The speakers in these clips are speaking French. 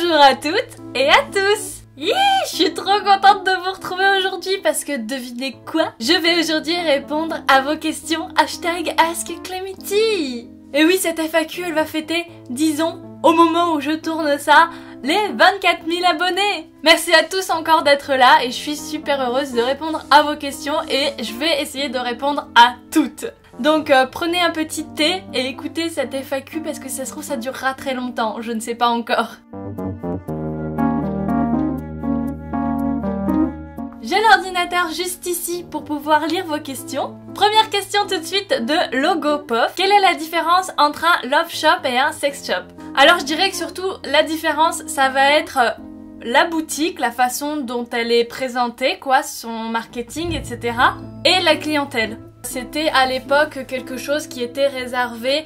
Bonjour à toutes et à tous. Je suis trop contente de vous retrouver aujourd'hui parce que devinez quoi? Je vais aujourd'hui répondre à vos questions #AskClemity. Et oui, cette FAQ elle va fêter, disons, au moment où je tourne ça, les 24 000 abonnés. Merci à tous encore d'être là et je suis super heureuse de répondre à vos questions et je vais essayer de répondre à toutes. Donc prenez un petit thé et écoutez cette FAQ parce que ça se trouve ça durera très longtemps, je ne sais pas encore. J'ai l'ordinateur juste ici pour pouvoir lire vos questions. Première question tout de suite de Logopof. Quelle est la différence entre un love shop et un sex shop? Alors je dirais que surtout la différence ça va être la boutique, la façon dont elle est présentée, quoi, son marketing, etc. et la clientèle. C'était à l'époque quelque chose qui était réservé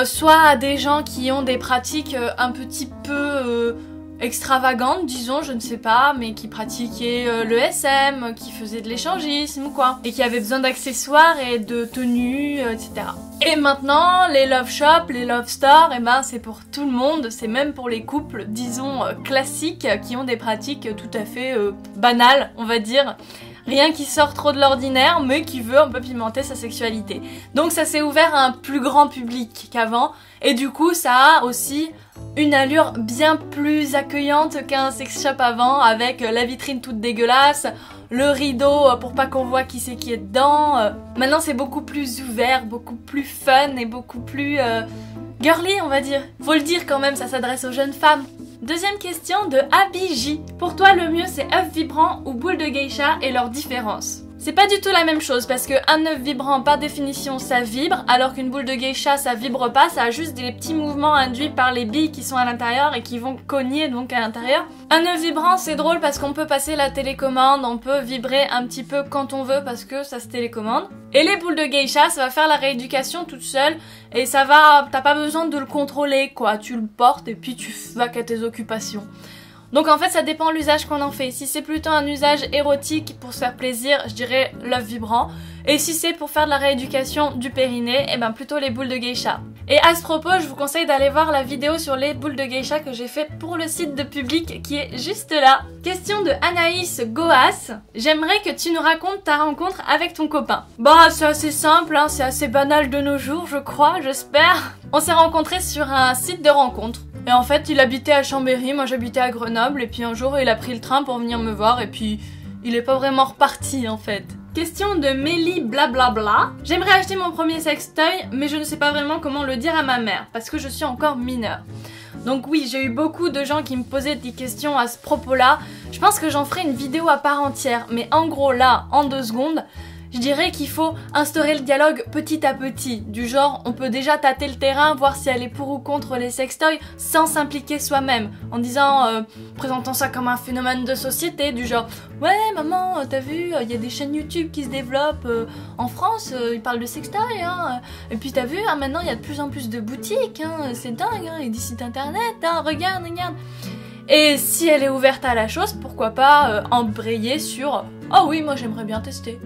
soit à des gens qui ont des pratiques un petit peu extravagantes, disons, je ne sais pas, mais qui pratiquaient le SM, qui faisaient de l'échangisme ou quoi, et qui avaient besoin d'accessoires et de tenues, etc. Et maintenant, les love shops, les love stores, et ben c'est pour tout le monde, c'est même pour les couples, disons, classiques, qui ont des pratiques tout à fait banales, on va dire. Rien qui sort trop de l'ordinaire, mais qui veut un peu pimenter sa sexualité. Donc ça s'est ouvert à un plus grand public qu'avant, et du coup ça a aussi une allure bien plus accueillante qu'un sex shop avant, avec la vitrine toute dégueulasse, le rideau pour pas qu'on voit qui c'est qui est dedans. Maintenant c'est beaucoup plus ouvert, beaucoup plus fun et beaucoup plus girly on va dire. Faut le dire quand même, ça s'adresse aux jeunes femmes. Deuxième question de Abiji. Pour toi, le mieux c'est œuf vibrant ou boule de geisha et leur différence? C'est pas du tout la même chose parce que un œuf vibrant par définition ça vibre alors qu'une boule de geisha ça vibre pas, ça a juste des petits mouvements induits par les billes qui sont à l'intérieur et qui vont cogner donc à l'intérieur. Un œuf vibrant c'est drôle parce qu'on peut passer la télécommande, on peut vibrer un petit peu quand on veut parce que ça se télécommande. Et les boules de geisha ça va faire la rééducation toute seule et ça va, t'as pas besoin de le contrôler quoi, tu le portes et puis tu vas qu'à tes occupations. Donc en fait ça dépend de l'usage qu'on en fait. Si c'est plutôt un usage érotique pour se faire plaisir, je dirais l'œuf vibrant. Et si c'est pour faire de la rééducation du périnée, et ben plutôt les boules de geisha. Et à ce propos, je vous conseille d'aller voir la vidéo sur les boules de geisha que j'ai fait pour le site de Public qui est juste là. Question de Anaïs Goas. J'aimerais que tu nous racontes ta rencontre avec ton copain. Bah c'est assez simple, hein, c'est assez banal de nos jours je crois, j'espère. On s'est rencontrés sur un site de rencontre. Et en fait, il habitait à Chambéry, moi j'habitais à Grenoble, et puis un jour il a pris le train pour venir me voir, et puis il est pas vraiment reparti en fait. Question de Mélie blablabla. J'aimerais acheter mon premier sextoy, mais je ne sais pas vraiment comment le dire à ma mère, parce que je suis encore mineure. Donc oui, j'ai eu beaucoup de gens qui me posaient des questions à ce propos-là. Je pense que j'en ferai une vidéo à part entière, mais en gros là, en 2 secondes, je dirais qu'il faut instaurer le dialogue petit à petit, du genre on peut déjà tâter le terrain, voir si elle est pour ou contre les sextoys sans s'impliquer soi-même, en disant, présentant ça comme un phénomène de société, du genre ouais maman t'as vu, il y a des chaînes YouTube qui se développent en France, ils parlent de sextoys, hein, et puis t'as vu, hein, maintenant il y a de plus en plus de boutiques, hein, c'est dingue, hein, et des sites internet, hein, regarde. Et si elle est ouverte à la chose, pourquoi pas embrayer sur oh oui moi j'aimerais bien tester.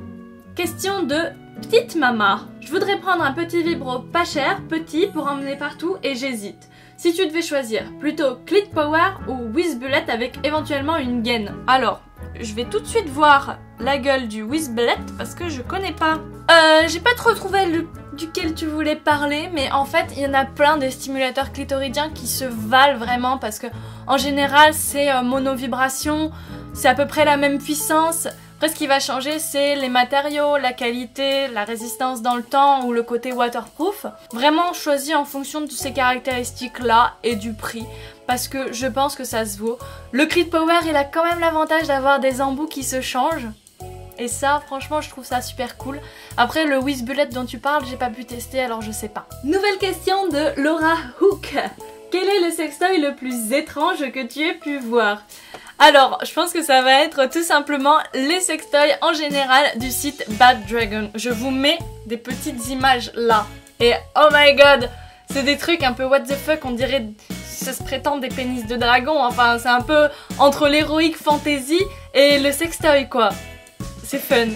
Question de Petite Mama. Je voudrais prendre un petit vibro pas cher, petit, pour emmener partout et j'hésite. Si tu devais choisir, plutôt Clit Power ou Whiz Bullet avec éventuellement une gaine. Alors, je vais tout de suite voir la gueule du Whiz Bullet parce que je connais pas. J'ai pas trop trouvé duquel tu voulais parler, mais en fait, il y en a plein des stimulateurs clitoridiens qui se valent vraiment parce que, en général, c'est mono-vibration, c'est à peu près la même puissance. Après, ce qui va changer, c'est les matériaux, la qualité, la résistance dans le temps ou le côté waterproof. Vraiment choisi en fonction de ces caractéristiques-là et du prix, parce que je pense que ça se vaut. Le Clit Power, il a quand même l'avantage d'avoir des embouts qui se changent. Et ça, franchement, je trouve ça super cool. Après, le Whiz Bullet dont tu parles, j'ai pas pu tester, alors je sais pas. Nouvelle question de Laura Hook. Quel est le sextoy le plus étrange que tu aies pu voir? Alors, je pense que ça va être tout simplement les sextoys en général du site Bad Dragon. Je vous mets des petites images là. Et oh my god, c'est des trucs un peu what the fuck, on dirait ça se prétend des pénis de dragon. Enfin, c'est un peu entre l'héroïque fantasy et le sextoy quoi. C'est fun.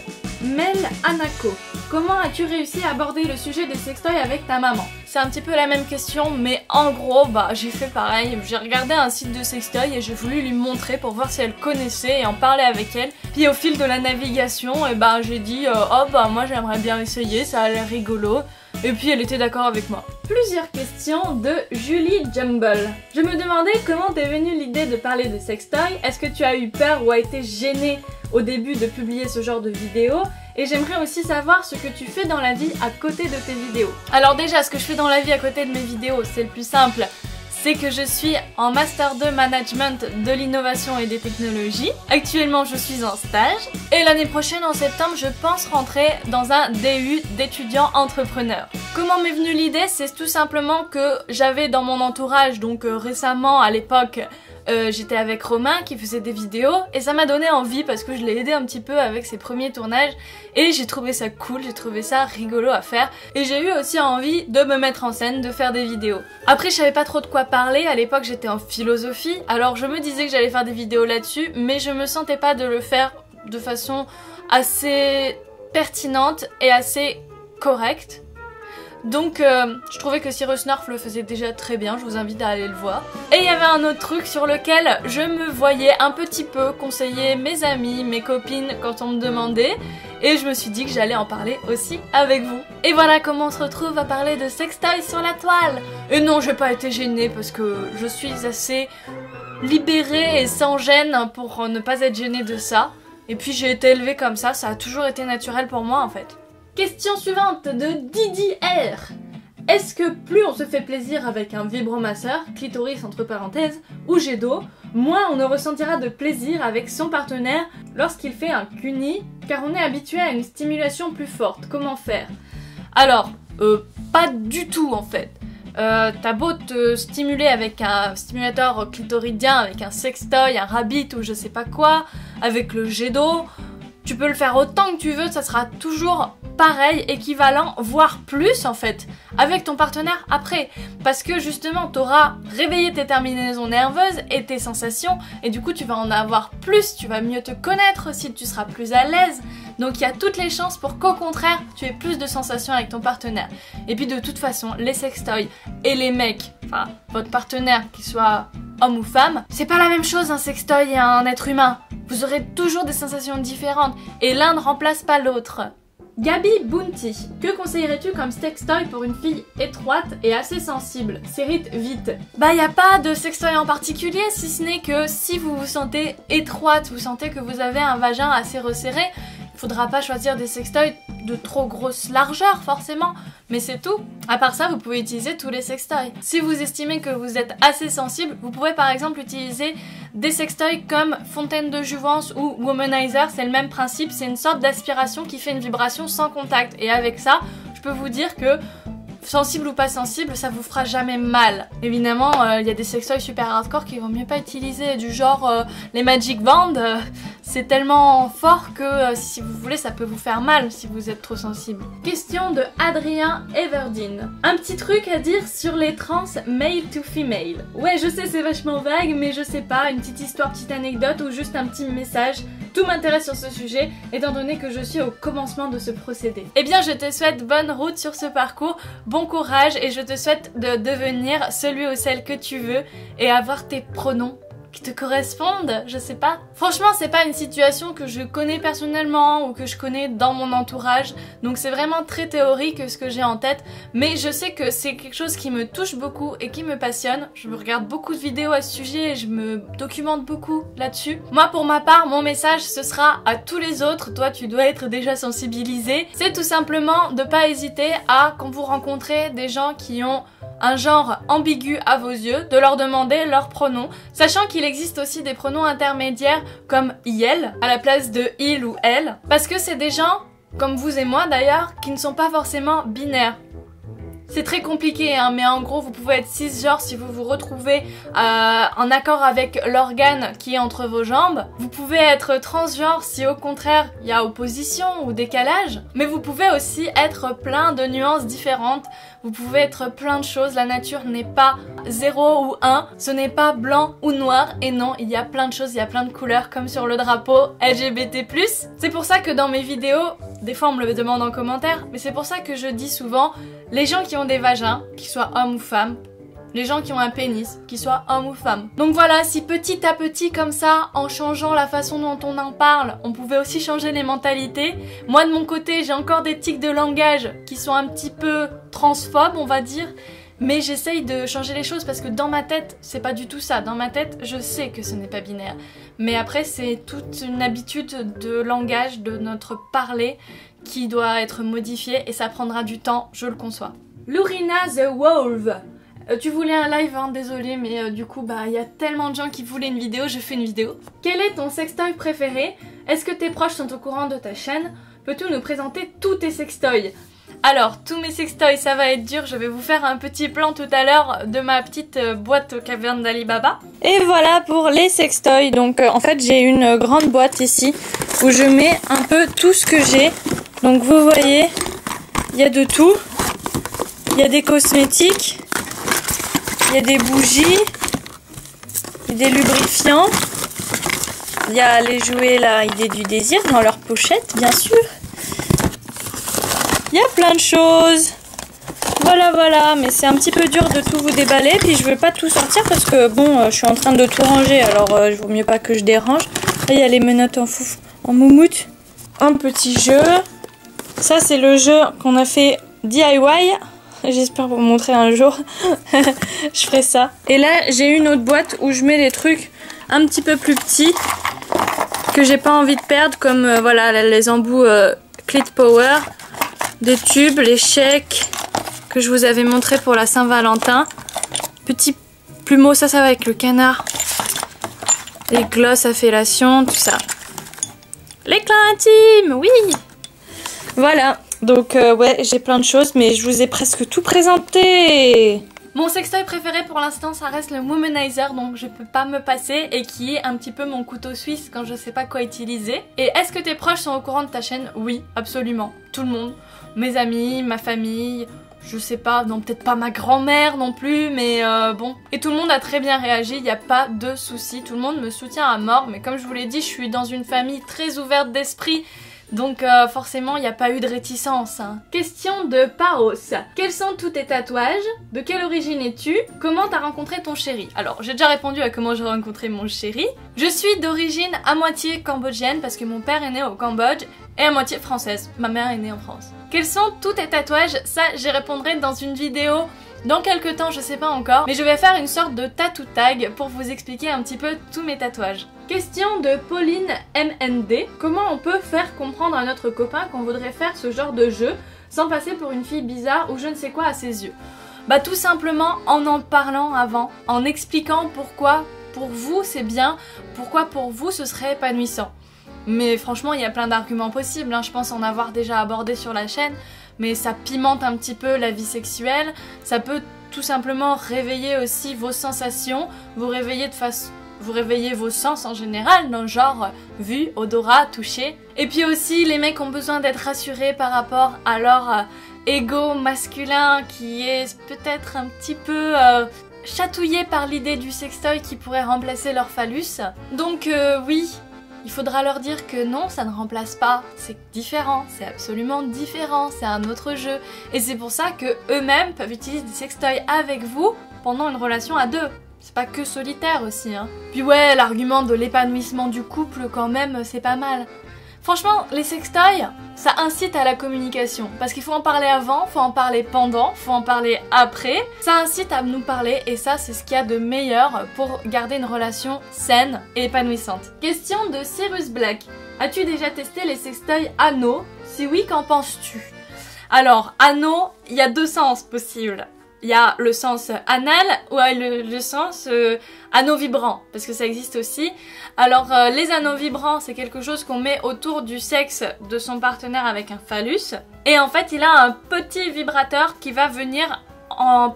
Mel Anako. Comment as-tu réussi à aborder le sujet des sextoys avec ta maman? c'est un petit peu la même question, mais en gros, bah j'ai fait pareil. J'ai regardé un site de sextoy et j'ai voulu lui montrer pour voir si elle connaissait et en parler avec elle. Puis au fil de la navigation, et bah j'ai dit oh bah moi j'aimerais bien essayer, ça a l'air rigolo. Et puis elle était d'accord avec moi. Plusieurs questions de Julie Jumble. Je me demandais comment t'es venue l'idée de parler de sextoy. Est-ce que tu as eu peur ou a été gênée au début de publier ce genre de vidéos? Et j'aimerais aussi savoir ce que tu fais dans la vie à côté de tes vidéos. Alors déjà, ce que je fais dans la vie à côté de mes vidéos, c'est le plus simple. C'est que je suis en Master 2 Management de l'innovation et des technologies. Actuellement, je suis en stage. Et l'année prochaine, en septembre, je pense rentrer dans un DU d'étudiant entrepreneur. Comment m'est venue l'idée? C'est tout simplement que j'avais dans mon entourage, donc récemment, à l'époque, j'étais avec Romain qui faisait des vidéos et ça m'a donné envie parce que je l'ai aidé un petit peu avec ses premiers tournages et j'ai trouvé ça cool, j'ai trouvé ça rigolo à faire et j'ai eu aussi envie de me mettre en scène, de faire des vidéos. Après je savais pas trop de quoi parler, à l'époque j'étais en philosophie, alors je me disais que j'allais faire des vidéos là-dessus mais je me sentais pas de le faire de façon assez pertinente et assez correcte. Donc je trouvais que Cyrus North le faisait déjà très bien, je vous invite à aller le voir. Et il y avait un autre truc sur lequel je me voyais un petit peu conseiller mes amis, mes copines quand on me demandait. Et je me suis dit que j'allais en parler aussi avec vous. Et voilà comment on se retrouve à parler de sextoy sur la toile. Et non, j'ai pas été gênée parce que je suis assez libérée et sans gêne pour ne pas être gênée de ça. Et puis j'ai été élevée comme ça a toujours été naturel pour moi en fait. Question suivante de Didi R. Est-ce que plus on se fait plaisir avec un vibromasseur, clitoris entre parenthèses, ou jet d'eau, moins on ne ressentira de plaisir avec son partenaire lorsqu'il fait un cuni, car on est habitué à une stimulation plus forte. Comment faire? Alors, pas du tout en fait. T'as beau te stimuler avec un stimulateur clitoridien, avec un sextoy, un rabbit ou je sais pas quoi, avec le jet d'eau, tu peux le faire autant que tu veux, ça sera toujours pareil, équivalent, voire plus en fait, avec ton partenaire après. Parce que justement, t'auras réveillé tes terminaisons nerveuses et tes sensations, et du coup tu vas en avoir plus, tu vas mieux te connaître aussi, tu seras plus à l'aise. Donc il y a toutes les chances pour qu'au contraire, tu aies plus de sensations avec ton partenaire. Et puis de toute façon, les sextoys et les mecs, enfin votre partenaire, qu'il soit homme ou femme, c'est pas la même chose un sextoy et un être humain. Vous aurez toujours des sensations différentes et l'un ne remplace pas l'autre. Gabi Bounty, que conseillerais-tu comme sextoy pour une fille étroite et assez sensible? S'irrite vite. Bah y a pas de sextoy en particulier si ce n'est que si vous vous sentez étroite, vous sentez que vous avez un vagin assez resserré, faudra pas choisir des sextoys de trop grosse largeur forcément, mais c'est tout. À part ça, vous pouvez utiliser tous les sextoys. Si vous estimez que vous êtes assez sensible, vous pouvez par exemple utiliser des sextoys comme Fontaine de Jouvence ou Womanizer, c'est le même principe, c'est une sorte d'aspiration qui fait une vibration sans contact. Et avec ça, je peux vous dire que sensible ou pas sensible, ça vous fera jamais mal. Évidemment, il y a des sextoys super hardcore qui vaut mieux pas utiliser, du genre les Magic Band, c'est tellement fort que si vous voulez, ça peut vous faire mal si vous êtes trop sensible. Question de Adrien Everdeen. Un petit truc à dire sur les trans male to female. Ouais, je sais, c'est vachement vague, mais je sais pas, une petite histoire, petite anecdote ou juste un petit message. Tout m'intéresse sur ce sujet, étant donné que je suis au commencement de ce procédé. Eh bien, je te souhaite bonne route sur ce parcours, bon courage, et je te souhaite de devenir celui ou celle que tu veux et avoir tes pronoms qui te correspondent, je sais pas. Franchement, c'est pas une situation que je connais personnellement ou que je connais dans mon entourage, donc c'est vraiment très théorique ce que j'ai en tête, mais je sais que c'est quelque chose qui me touche beaucoup et qui me passionne. Je me regarde beaucoup de vidéos à ce sujet et je me documente beaucoup là-dessus. Moi, pour ma part, mon message, ce sera à tous les autres, toi tu dois être déjà sensibilisé, c'est tout simplement de pas hésiter à, quand vous rencontrez des gens qui ont un genre ambigu à vos yeux, de leur demander leurs pronoms, sachant qu'il existe aussi des pronoms intermédiaires comme IL à la place de il ou elle, parce que c'est des gens, comme vous et moi d'ailleurs, qui ne sont pas forcément binaires. C'est très compliqué, hein, mais en gros, vous pouvez être cisgenre si vous vous retrouvez en accord avec l'organe qui est entre vos jambes. Vous pouvez être transgenre si au contraire, il y a opposition ou décalage. Mais vous pouvez aussi être plein de nuances différentes. vous pouvez être plein de choses, la nature n'est pas 0 ou 1, ce n'est pas blanc ou noir, et non, il y a plein de choses, il y a plein de couleurs, comme sur le drapeau LGBT+. C'est pour ça que dans mes vidéos, des fois on me le demande en commentaire, mais c'est pour ça que je dis souvent, les gens qui ont des vagins, qu'ils soient hommes ou femmes, les gens qui ont un pénis, qu'ils soient hommes ou femmes. Donc voilà, si petit à petit comme ça, en changeant la façon dont on en parle, on pouvait aussi changer les mentalités. Moi de mon côté, j'ai encore des tics de langage qui sont un petit peu transphobes, on va dire. Mais j'essaye de changer les choses parce que dans ma tête, c'est pas du tout ça. Dans ma tête, je sais que ce n'est pas binaire. Mais après, c'est toute une habitude de langage, de notre parler, qui doit être modifiée et ça prendra du temps, je le conçois. Lurina the Wolf. Tu voulais un live, hein, désolé, mais du coup, il y a tellement de gens qui voulaient une vidéo, je fais une vidéo. Quel est ton sextoy préféré? Est-ce que tes proches sont au courant de ta chaîne? Peux-tu nous présenter tous tes sextoys? Alors, tous mes sextoys, ça va être dur, je vais vous faire un petit plan tout à l'heure de ma petite boîte aux cavernes d'Alibaba. Et voilà pour les sextoys, donc en fait j'ai une grande boîte ici, où je mets un peu tout ce que j'ai. Donc vous voyez, il y a de tout, il y a des cosmétiques, il y a des bougies, il y a des lubrifiants, il y a les jouets là, idée du désir dans leur pochette bien sûr. Il y a plein de choses. Voilà, mais c'est un petit peu dur de tout vous déballer, puis je veux pas tout sortir parce que bon, je suis en train de tout ranger, alors il vaut mieux pas que je dérange. Là, il y a les menottes en moumoute, un petit jeu. Ça c'est le jeu qu'on a fait DIY. J'espère vous montrer un jour. Je ferai ça. Et là, j'ai une autre boîte où je mets des trucs un petit peu plus petits que j'ai pas envie de perdre, comme voilà les embouts Clit Power, des tubes, les chèques que je vous avais montré pour la Saint-Valentin. Petit plumeau, ça va avec le canard. Les glosses à fellation, tout ça. L'éclat intime, oui. Voilà. Donc ouais, j'ai plein de choses, mais je vous ai presque tout présenté. Mon sextoy préféré pour l'instant, ça reste le Womanizer, donc je peux pas me passer, et qui est un petit peu mon couteau suisse quand je sais pas quoi utiliser. Et est-ce que tes proches sont au courant de ta chaîne? Oui, absolument. Tout le monde. Mes amis, ma famille, je sais pas, non peut-être pas ma grand-mère non plus, mais bon. Et tout le monde a très bien réagi, il n'y a pas de soucis, tout le monde me soutient à mort, mais comme je vous l'ai dit, je suis dans une famille très ouverte d'esprit. Donc forcément il n'y a pas eu de réticence. Hein. Question de Paros. Quels sont tous tes tatouages? De quelle origine es-tu? Comment t'as rencontré ton chéri? Alors j'ai déjà répondu à comment j'ai rencontré mon chéri. Je suis d'origine à moitié cambodgienne parce que mon père est né au Cambodge et à moitié française. Ma mère est née en France. Quels sont tous tes tatouages? Ça j'y répondrai dans une vidéo dans quelques temps, je sais pas encore, mais je vais faire une sorte de tattoo tag pour vous expliquer un petit peu tous mes tatouages. Question de Pauline MND. Comment on peut faire comprendre à notre copain qu'on voudrait faire ce genre de jeu sans passer pour une fille bizarre ou je ne sais quoi à ses yeux? Bah tout simplement en parlant avant, en expliquant pourquoi pour vous c'est bien, pourquoi pour vous ce serait épanouissant. Mais franchement il y a plein d'arguments possibles, hein. Je pense en avoir déjà abordé sur la chaîne, mais ça pimente un petit peu la vie sexuelle, ça peut tout simplement réveiller aussi vos sensations, vous réveiller vos sens en général, dans le genre vue, odorat, toucher. Et puis aussi les mecs ont besoin d'être rassurés par rapport à leur ego masculin qui est peut-être un petit peu chatouillé par l'idée du sextoy qui pourrait remplacer leur phallus. Donc oui, il faudra leur dire que non, ça ne remplace pas, c'est différent, c'est absolument différent, c'est un autre jeu. Et c'est pour ça que eux-mêmes peuvent utiliser des sextoys avec vous pendant une relation à deux. C'est pas que solitaire aussi, hein. Puis ouais, l'argument de l'épanouissement du couple quand même, c'est pas mal. Franchement, les sextoys, ça incite à la communication. Parce qu'il faut en parler avant, faut en parler pendant, faut en parler après. Ça incite à nous parler et ça, c'est ce qu'il y a de meilleur pour garder une relation saine et épanouissante. Question de Cyrus Black. As-tu déjà testé les sextoys anneaux? Si oui, qu'en penses-tu? Alors, anneau, il y a deux sens possibles. Il y a le sens anal ou le sens anneau vibrant, parce que ça existe aussi. Alors les anneaux vibrants, c'est quelque chose qu'on met autour du sexe de son partenaire avec un phallus. Et en fait, il a un petit vibrateur qui va venir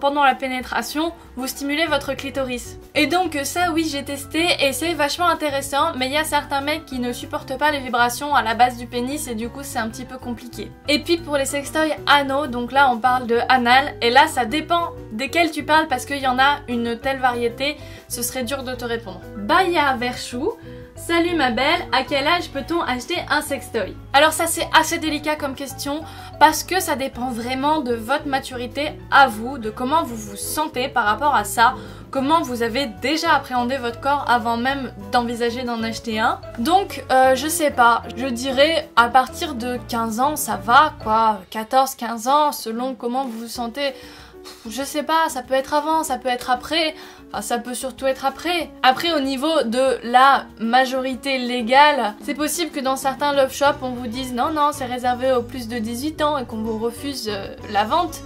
pendant la pénétration, vous stimulez votre clitoris. Et donc ça oui j'ai testé et c'est vachement intéressant, mais il y a certains mecs qui ne supportent pas les vibrations à la base du pénis et du coup c'est un petit peu compliqué. Et puis pour les sextoys anaux, donc là on parle de anal, et là ça dépend desquels tu parles parce qu'il y en a une telle variété, ce serait dur de te répondre. Baya Verchou. Salut ma belle, à quel âge peut-on acheter un sextoy? Alors ça c'est assez délicat comme question parce que ça dépend vraiment de votre maturité à vous, de comment vous vous sentez par rapport à ça, comment vous avez déjà appréhendé votre corps avant même d'envisager d'en acheter un. Donc je sais pas, je dirais à partir de 15 ans ça va quoi, 14-15 ans selon comment vous vous sentez. Je sais pas, ça peut être avant, ça peut être après, enfin ça peut surtout être après. Après au niveau de la majorité légale, c'est possible que dans certains love shops on vous dise non c'est réservé aux plus de 18 ans et qu'on vous refuse la vente.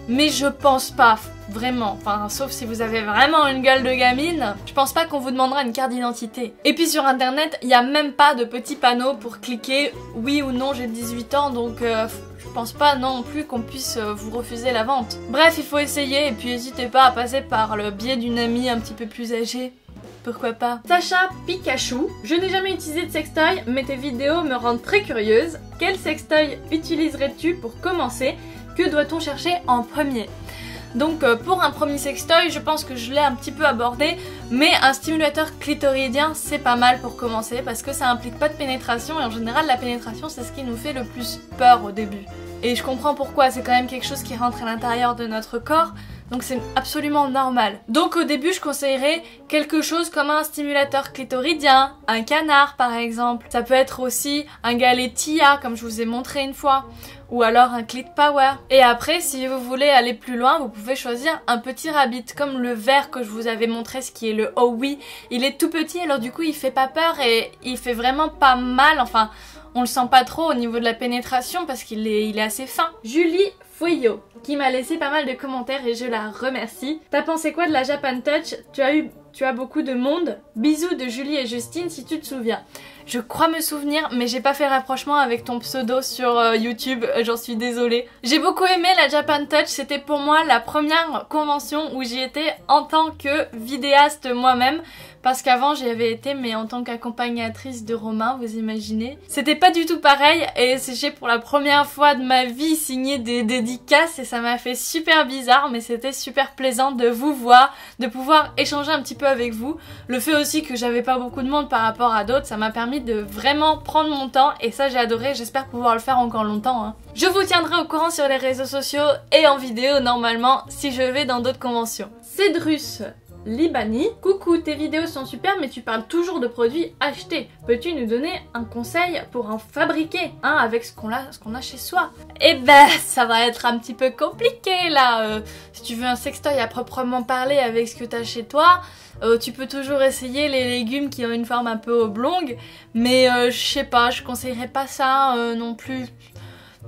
Mais je pense pas, vraiment, enfin sauf si vous avez vraiment une gueule de gamine, je pense pas qu'on vous demandera une carte d'identité. Et puis sur internet, il y a même pas de petits panneaux pour cliquer oui ou non j'ai 18 ans donc je pense pas non plus qu'on puisse vous refuser la vente. Bref, il faut essayer et puis n'hésitez pas à passer par le biais d'une amie un petit peu plus âgée. Pourquoi pas. Sacha Pikachu, je n'ai jamais utilisé de sextoy, mais tes vidéos me rendent très curieuse. Quel sextoy utiliserais-tu pour commencer? Que doit-on chercher en premier? Donc pour un premier sextoy, je pense que je l'ai un petit peu abordé, mais un stimulateur clitoridien c'est pas mal pour commencer parce que ça implique pas de pénétration et en général la pénétration c'est ce qui nous fait le plus peur au début. Et je comprends pourquoi, c'est quand même quelque chose qui rentre à l'intérieur de notre corps, donc c'est absolument normal. Donc au début je conseillerais quelque chose comme un stimulateur clitoridien, un canard par exemple. Ça peut être aussi un galet Tia comme je vous ai montré une fois, ou alors un clit power. Et après si vous voulez aller plus loin, vous pouvez choisir un petit rabbit comme le vert que je vous avais montré, ce qui est le Oh Oui. Il est tout petit alors du coup il fait pas peur et il fait vraiment pas mal, enfin on le sent pas trop au niveau de la pénétration parce qu'il est assez fin. Julie Fouillot, qui m'a laissé pas mal de commentaires et je la remercie. T'as pensé quoi de la Japan Touch? Tu as beaucoup de monde. Bisous de Julie et Justine si tu te souviens. Je crois me souvenir, mais j'ai pas fait rapprochement avec ton pseudo sur YouTube, j'en suis désolée. J'ai beaucoup aimé la Japan Touch, c'était pour moi la première convention où j'y étais en tant que vidéaste moi-même. Parce qu'avant j'y avais été mais en tant qu'accompagnatrice de Romain, vous imaginez. C'était pas du tout pareil et j'ai pour la première fois de ma vie signé des dédicaces et ça m'a fait super bizarre mais c'était super plaisant de vous voir, de pouvoir échanger un petit peu avec vous. Le fait aussi que j'avais pas beaucoup de monde par rapport à d'autres, ça m'a permis de vraiment prendre mon temps et ça j'ai adoré, j'espère pouvoir le faire encore longtemps hein. Je vous tiendrai au courant sur les réseaux sociaux et en vidéo normalement si je vais dans d'autres conventions. Cédrus Libani, coucou, tes vidéos sont super mais tu parles toujours de produits achetés. Peux-tu nous donner un conseil pour en fabriquer un avec ce qu'on a chez soi? Eh ben ça va être un petit peu compliqué là. Si tu veux un sextoy à proprement parler avec ce que t'as chez toi, tu peux toujours essayer les légumes qui ont une forme un peu oblongue, mais je sais pas, je conseillerais pas ça non plus.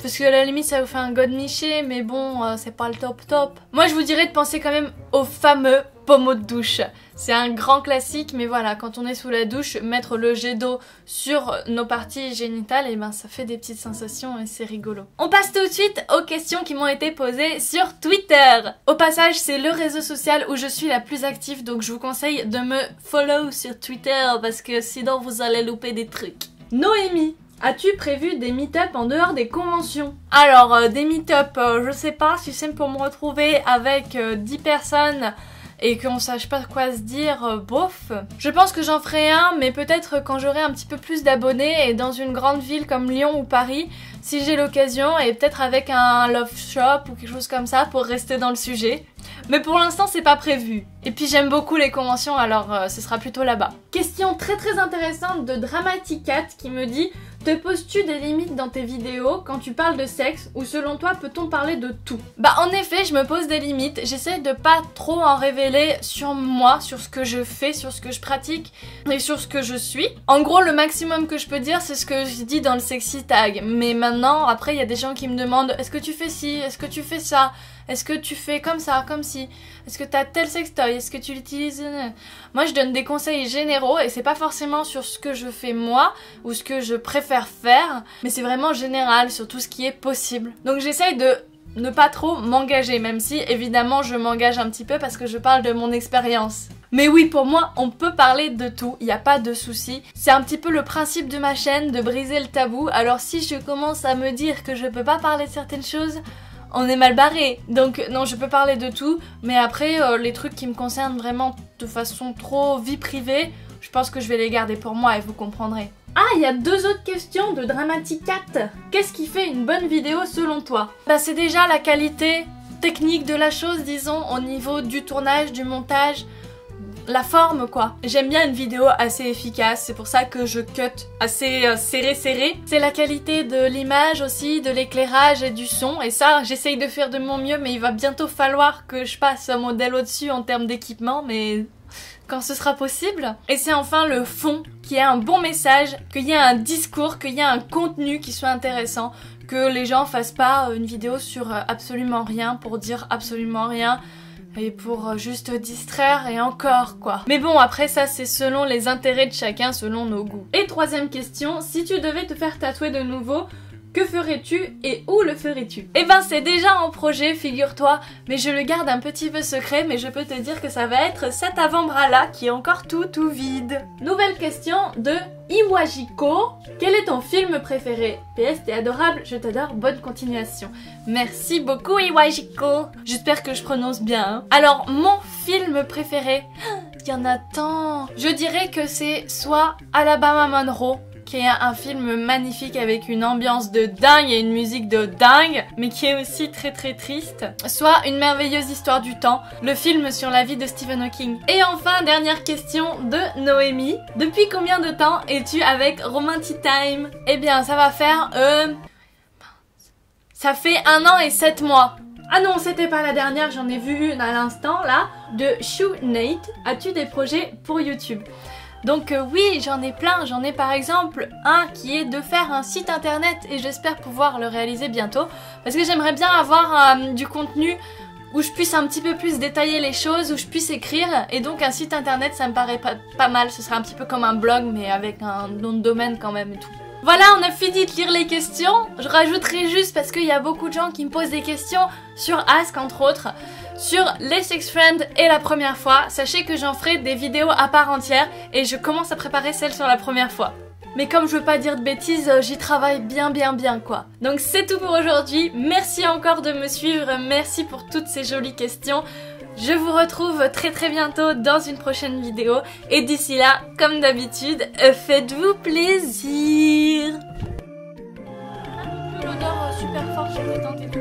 Parce que à la limite ça vous fait un godemiché, mais bon c'est pas le top. Moi je vous dirais de penser quand même au fameux pommeau de douche. C'est un grand classique, mais voilà, quand on est sous la douche, mettre le jet d'eau sur nos parties génitales, et ben ça fait des petites sensations et c'est rigolo. On passe tout de suite aux questions qui m'ont été posées sur Twitter. Au passage, c'est le réseau social où je suis la plus active, donc je vous conseille de me follow sur Twitter parce que sinon vous allez louper des trucs. Noémie, as-tu prévu des meet-up en dehors des conventions? Alors, des meet-up, je sais pas si c'est pour me retrouver avec 10 personnes et qu'on sache pas quoi se dire, bof. Je pense que j'en ferai un, mais peut-être quand j'aurai un petit peu plus d'abonnés et dans une grande ville comme Lyon ou Paris, si j'ai l'occasion, et peut-être avec un love shop ou quelque chose comme ça pour rester dans le sujet. Mais pour l'instant c'est pas prévu. Et puis j'aime beaucoup les conventions, alors ce sera plutôt là-bas. Question très intéressante de Dramaticat qui me dit: te poses-tu des limites dans tes vidéos quand tu parles de sexe, ou selon toi peut-on parler de tout? Bah en effet je me pose des limites, j'essaie de pas trop en révéler sur moi, sur ce que je fais, sur ce que je pratique et sur ce que je suis. En gros le maximum que je peux dire c'est ce que je dis dans le sexy tag, mais maintenant après il y a des gens qui me demandent: est-ce que tu fais ci, est-ce que tu fais ça, est-ce que tu fais comme ça, comme ci, est-ce que t'as tel sextoy, est-ce que tu l'utilises? Moi je donne des conseils généraux et c'est pas forcément sur ce que je fais moi ou ce que je préfère faire, mais c'est vraiment général sur tout ce qui est possible. Donc j'essaye de ne pas trop m'engager, même si évidemment je m'engage un petit peu parce que je parle de mon expérience. Mais oui, pour moi, on peut parler de tout, il n'y a pas de souci. C'est un petit peu le principe de ma chaîne, de briser le tabou. Alors si je commence à me dire que je peux pas parler de certaines choses, on est mal barré. Donc non, je peux parler de tout, mais après, les trucs qui me concernent vraiment de façon trop vie privée, je pense que je vais les garder pour moi et vous comprendrez. Ah, il y a 2 autres questions de Dramatic4. Qu'est-ce qui fait une bonne vidéo selon toi? Bah c'est déjà la qualité technique de la chose, disons, au niveau du tournage, du montage, la forme quoi. J'aime bien une vidéo assez efficace, c'est pour ça que je cut assez serré. C'est la qualité de l'image aussi, de l'éclairage et du son, et ça j'essaye de faire de mon mieux, mais il va bientôt falloir que je passe un modèle au-dessus en termes d'équipement, mais quand ce sera possible. Et c'est enfin le fond, qu'il y ait un bon message, qu'il y ait un discours, qu'il y ait un contenu qui soit intéressant, que les gens fassent pas une vidéo sur absolument rien pour dire absolument rien et pour juste distraire et encore quoi. Mais bon, après ça c'est selon les intérêts de chacun, selon nos goûts. Et 3e question, si tu devais te faire tatouer de nouveau, que ferais-tu et où le ferais-tu? Eh ben c'est déjà en projet, figure-toi, mais je le garde un petit peu secret, mais je peux te dire que ça va être cet avant-bras là qui est encore tout vide. Nouvelle question de Iwajiko. Quel est ton film préféré? PS, t'es adorable, je t'adore, bonne continuation. Merci beaucoup Iwajiko. J'espère que je prononce bien. Hein. Alors mon film préféré, il y en a tant. Je dirais que c'est soit Alabama Monroe, qui est un film magnifique avec une ambiance de dingue et une musique de dingue, mais qui est aussi très triste. Soit Une merveilleuse histoire du temps, le film sur la vie de Stephen Hawking. Et enfin, dernière question de Noémie. Depuis combien de temps es-tu avec Romantic Time? Eh bien, ça va faire... ça fait 1 an et 7 mois. Ah non, c'était pas la dernière, j'en ai vu une à l'instant, là, de Shoe Nate. As-tu des projets pour YouTube? Donc oui, j'en ai plein, j'en ai par exemple un qui est de faire un site internet et j'espère pouvoir le réaliser bientôt parce que j'aimerais bien avoir du contenu où je puisse un petit peu plus détailler les choses, où je puisse écrire, et donc un site internet ça me paraît pas mal, ce serait un petit peu comme un blog mais avec un nom de domaine quand même et tout. Voilà, on a fini de lire les questions. Je rajouterai juste parce qu'il y a beaucoup de gens qui me posent des questions sur Ask entre autres, sur les sex friends et la première fois. Sachez que j'en ferai des vidéos à part entière et je commence à préparer celle sur la première fois. Mais comme je veux pas dire de bêtises, j'y travaille bien quoi. Donc c'est tout pour aujourd'hui. Merci encore de me suivre, merci pour toutes ces jolies questions. Je vous retrouve très bientôt dans une prochaine vidéo. Et d'ici là, comme d'habitude, faites-vous plaisir. L'odeur super forte, je peux tenter tout.